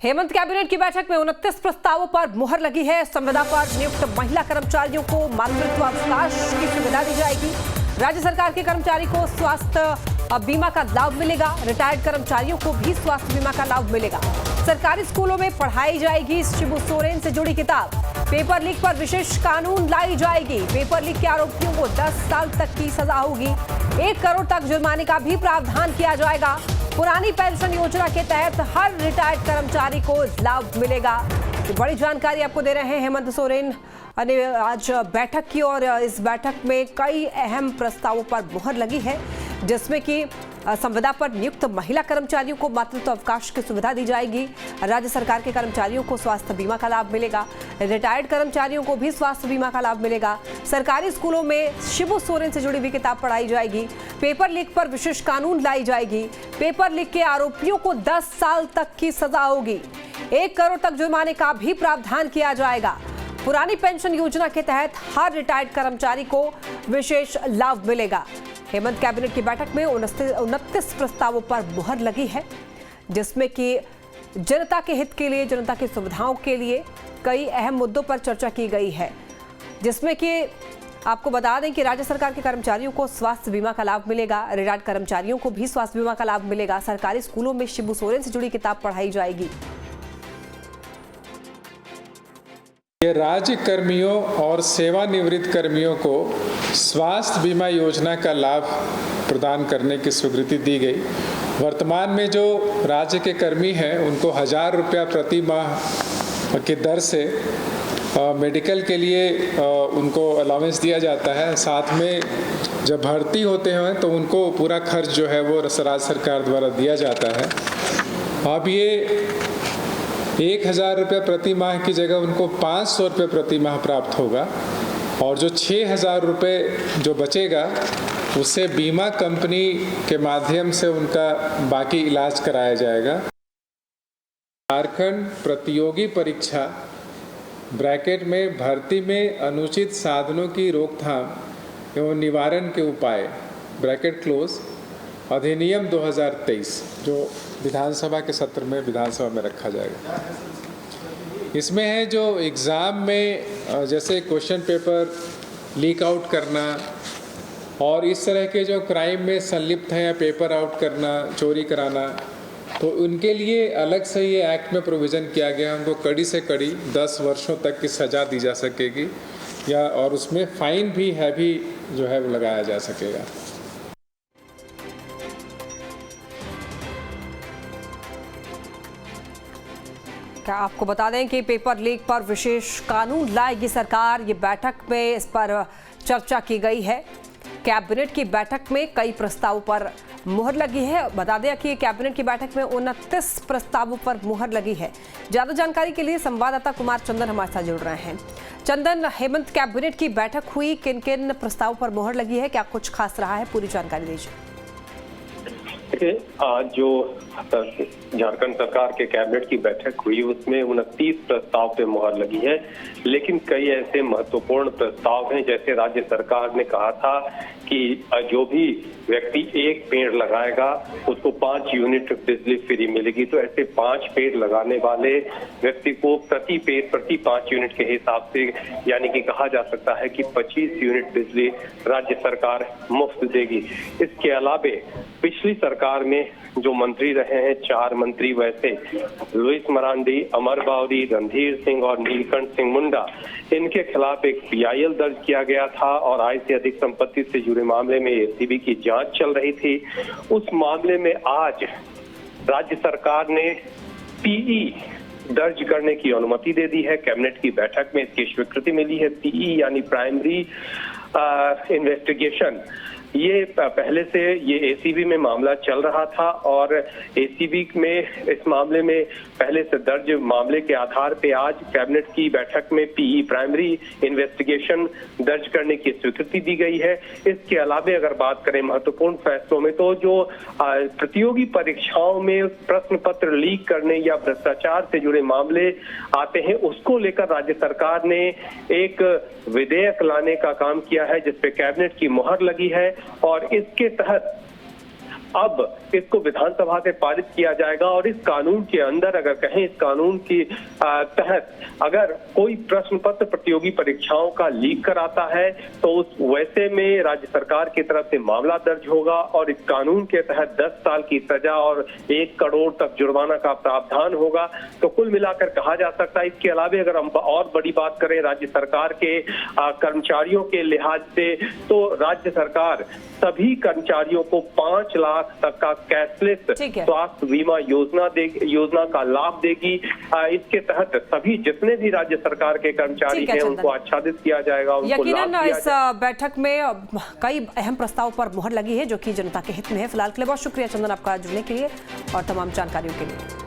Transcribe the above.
Hemant cabinet की बैठक में 29 प्रस्तावों पर मुहर लगी है। संविदा पर नियुक्त महिला कर्मचारियों को मातृत्व अवकाश की सुविधा दी जाएगी। राज्य सरकार के कर्मचारी को स्वास्थ्य बीमा का लाभ मिलेगा। रिटायर्ड कर्मचारियों को भी स्वास्थ्य बीमा का लाभ मिलेगा। सरकारी स्कूलों में पढ़ाई जाएगी शिबू सोरेन से जुड़ी किताब। पेपर लीक पर विशेष कानून लाई जाएगी। पेपर लीक के आरोपियों को 10 साल तक की सजा होगी। 1 करोड़ तक जुर्माने का भी प्रावधान किया जाएगा। पुरानी पेंशन योजना के तहत हर रिटायर्ड कर्मचारी को लाभ मिलेगा। तो बड़ी जानकारी आपको दे रहे हैं हेमंत सोरेन ने आज बैठक की और इस बैठक में कई अहम प्रस्तावों पर मुहर लगी है, जिसमें कि संविदा पर नियुक्त महिला कर्मचारियों को मातृत्व अवकाश की सुविधा दी जाएगी। राज्य सरकार के कर्मचारियों को स्वास्थ्य बीमा का लाभ मिलेगा। रिटायर्ड कर्मचारियों को भी स्वास्थ्य बीमा का लाभ मिलेगा। सरकारी स्कूलों में शिबू सोरेन से जुड़ी हुई किताब पढ़ाई जाएगी। पेपर लीक पर विशेष कानून लाई जाएगी। पेपर लीक के आरोपियों को 10 साल तक की सजा होगी। 1 करोड़ तक जुर्माने का भी प्रावधान किया जाएगा। पुरानी पेंशन योजना के तहत हर रिटायर्ड कर्मचारी को विशेष लाभ मिलेगा। हेमंत कैबिनेट की बैठक में 29 प्रस्तावों पर मुहर लगी है, जिसमें कि जनता के हित के लिए, जनता की सुविधाओं के लिए कई अहम मुद्दों पर चर्चा की गई है, जिसमें कि आपको बता दें कि राज्य सरकार के कर्मचारियों को स्वास्थ्य बीमा का लाभ मिलेगा। रिटायर्ड कर्मचारियों को भी स्वास्थ्य बीमा का लाभ मिलेगा। सरकारी स्कूलों में शिबू सोरेन से जुड़ी किताब पढ़ाई जाएगी। राज्य कर्मियों और सेवानिवृत्त कर्मियों को स्वास्थ्य बीमा योजना का लाभ प्रदान करने की स्वीकृति दी गई। वर्तमान में जो राज्य के कर्मी हैं उनको 1000 रुपया प्रति माह की दर से मेडिकल के लिए उनको अलाउंस दिया जाता है। साथ में जब भर्ती होते हैं तो उनको पूरा खर्च जो है वो राज्य सरकार द्वारा दिया जाता है। अब ये 1000 रुपये प्रति माह की जगह उनको 500 रुपये प्रति माह प्राप्त होगा और जो 6000 रुपये जो बचेगा उससे बीमा कंपनी के माध्यम से उनका बाकी इलाज कराया जाएगा। झारखंड प्रतियोगी परीक्षा ब्रैकेट में भर्ती में अनुचित साधनों की रोकथाम एवं निवारण के उपाय ब्रैकेट क्लोज अधिनियम 2023 जो विधानसभा के सत्र में विधानसभा में रखा जाएगा। इसमें है जो एग्ज़ाम में जैसे क्वेश्चन पेपर लीक आउट करना और इस तरह के जो क्राइम में संलिप्त हैं या पेपर आउट करना, चोरी कराना, तो उनके लिए अलग से ये एक्ट में प्रोविज़न किया गया। उनको कड़ी से कड़ी 10 वर्षों तक की सज़ा दी जा सकेगी या और उसमें फ़ाइन भी जो है वो लगाया जा सकेगा। क्या आपको बता दें कि पेपर लीक पर विशेष कानून लाएगी सरकार। ये बैठक में इस पर चर्चा की गई है। कैबिनेट की बैठक में कई प्रस्तावों पर मुहर लगी है। बता दें कि कैबिनेट की बैठक में 29 प्रस्तावों पर मुहर लगी है। ज्यादा जानकारी के लिए संवाददाता कुमार चंदन हमारे साथ जुड़ रहे हैं। चंदन, हेमंत कैबिनेट की बैठक हुई, किन किन प्रस्तावों पर मुहर लगी है, क्या कुछ खास रहा है, पूरी जानकारी दीजिए। आज जो झारखंड सरकार के कैबिनेट की बैठक हुई उसमें 29 प्रस्ताव पे मुहर लगी है, लेकिन कई ऐसे महत्वपूर्ण प्रस्ताव हैं। जैसे राज्य सरकार ने कहा था कि जो भी व्यक्ति 1 पेड़ लगाएगा उसको 5 यूनिट बिजली फ्री मिलेगी। तो ऐसे 5 पेड़ लगाने वाले व्यक्ति को प्रति पेड़ प्रति 5 यूनिट के हिसाब से यानी कि कहा जा सकता है कि 25 यूनिट बिजली राज्य सरकार मुफ्त देगी। इसके अलावे पिछली सरकार में जो मंत्री रहे हैं 4 मंत्री, वैसे लुइस मरांडी, अमर बावरी, रणधीर सिंह और नीलकंठ सिंह मुंडा, इनके खिलाफ एक PIL दर्ज किया गया था और आय से अधिक संपत्ति से जुड़े मामले में ACB की जांच चल रही थी। उस मामले में आज राज्य सरकार ने PE दर्ज करने की अनुमति दे दी है। कैबिनेट की बैठक में इसकी स्वीकृति मिली है। PE यानी प्राइमरी इन्वेस्टिगेशन। ये पहले से ये ACB में मामला चल रहा था और ACB में इस मामले में पहले से दर्ज मामले के आधार पे आज कैबिनेट की बैठक में PE प्राइमरी इन्वेस्टिगेशन दर्ज करने की स्वीकृति दी गई है। इसके अलावा अगर बात करें महत्वपूर्ण फैसलों में, तो जो प्रतियोगी परीक्षाओं में प्रश्न पत्र लीक करने या भ्रष्टाचार से जुड़े मामले आते हैं, उसको लेकर राज्य सरकार ने एक विधेयक लाने का काम किया है, जिसपे कैबिनेट की मुहर लगी है और इसके तहत अब इसको विधानसभा से पारित किया जाएगा और इस कानून के अंदर अगर कहें इस कानून के तहत अगर कोई प्रश्न पत्र प्रतियोगी परीक्षाओं का लीक कराता है तो उस वैसे में राज्य सरकार की तरफ से मामला दर्ज होगा और इस कानून के तहत 10 साल की सजा और 1 करोड़ तक जुर्माना का प्रावधान होगा। तो कुल मिलाकर कहा जा सकता है, इसके अलावा अगर हम और बड़ी बात करें राज्य सरकार के कर्मचारियों के लिहाज से, तो राज्य सरकार सभी कर्मचारियों को 5 लाख तक का कैशलेस स्वास्थ्य बीमा योजना का लाभ देगी। इसके तहत सभी जितने भी राज्य सरकार के कर्मचारी हैं उनको आच्छादित किया जाएगा। यकीनन इस बैठक में कई अहम प्रस्ताव पर मुहर लगी है जो कि जनता के हित में है। फिलहाल के लिए बहुत शुक्रिया चंदन आपका जुड़ने के लिए और तमाम जानकारियों के लिए।